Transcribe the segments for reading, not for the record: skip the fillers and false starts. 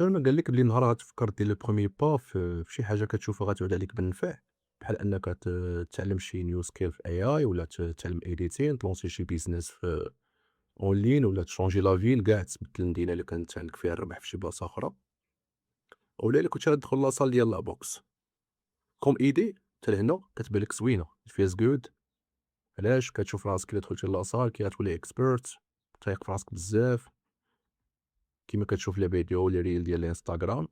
حتى ما قال لك بلي نهار غتفكر دير لو بروميير با في شي حاجة كتشوفها غتعود عليك بالنفع، بحال أنك تتعلم شي new skill في AI ولا تتعلم editing تلونسي شي business في en ligne ولا تشونجي لا فيل كاع تبدل المدينة اللي كانت عندك فيها الربح في شي بلاصة أخرى، ولا إلا كنتي غتدخل لاصال ديال لا boxe comme idée حتى لهنا كتبان لك زوينة it feels good. علاش؟ كتشوف راسك إلا دخلتي لاصال كي غتولي expert تايق في راسك بزاف كيما كتشوف لي فيديو لي ريل ديال الانستغرام.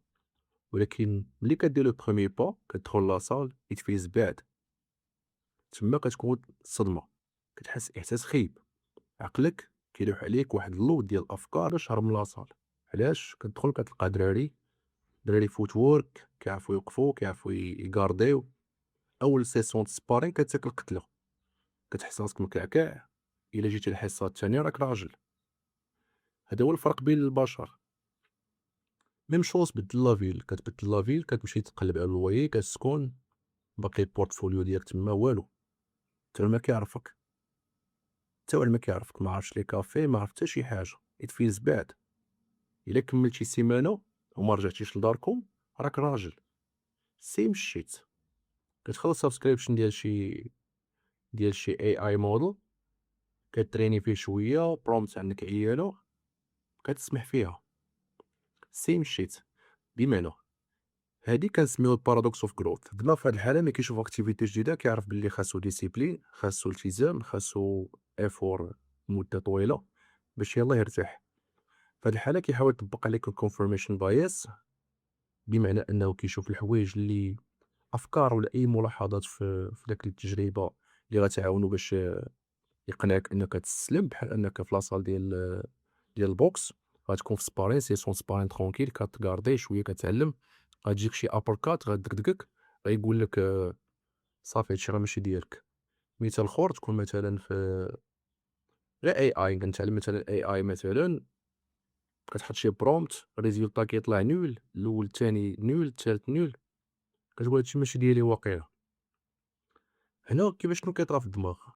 ولكن ملي كدير لو بروميير با كتدخل لاصال it feels bad. تما كتكون الصدمة، كتحس إحساس خايب، عقلك كيلوح عليك واحد اللود ديال الأفكار باش تهرب من لاصال. علاش؟ كتدخل كتلقى دراري footwork كيعرفو يوقفو كيعرفو يقارديو. أول سيسيون د سبارين كتاكل قتلة، كتحس راسك مكعكاع، إلا جيتي الحصة التانية راك راجل. هذا هو الفرق بين البشر. ميم شوز بدل لافيل، كتبدل لافيل كتمشي تقلب على اللوايي كتسكن، باقي البورتفوليو ديالك تما والو، حتى ما كيعرفك، حتى واحد ما كيعرفك، ما عرفتش لي كافي ما عرفت حتى شي حاجة. it feels bad. إلا كملتي سيمانة وما رجعتيش لداركم راك راجل. same shit. كتخلص سبسكريبشن ديال شي AI model كتريني فيه شوية برومبت عندك عيالة كتسمح فيها same shit. بمعنى هادي كنسميوها البارادوكس اوف جروث. بلا في هاد الحالة ملي كيشوف اكتيفيتي جديدة كيعرف بلي خاصو ديسيبلين، خاصو التزام، خاصو ايفور مدة طويلة باش يلاه يرتاح. في هاد الحالة كيحاول يطبق عليك الكونفورميشن بايس، بمعنى أنه كيشوف الحوايج اللي أفكار ولا أي ملاحظات في داك التجربة اللي غتعاونو باش يقنعك أنك تستسلم، بحال أنك في لاصال ديال البوكس غتكون في سبارين سيسون سبارين ترونكيل كتغاردي شوية كتعلم، غتجيك شي أبركات غدكدكك غيقولك صافي هادشي راه ماشي ديالك. مثال خور تكون مثلا في غير AI كنتعلم مثلا AI مثلا كتحط شي برومبت ريزولتا كيطلع نول، الأول الثاني نول الثالث نول، كتقول هادشي ماشي ديالي واقيلا. هنا كيفاش شنو كيطرا في الدماغ؟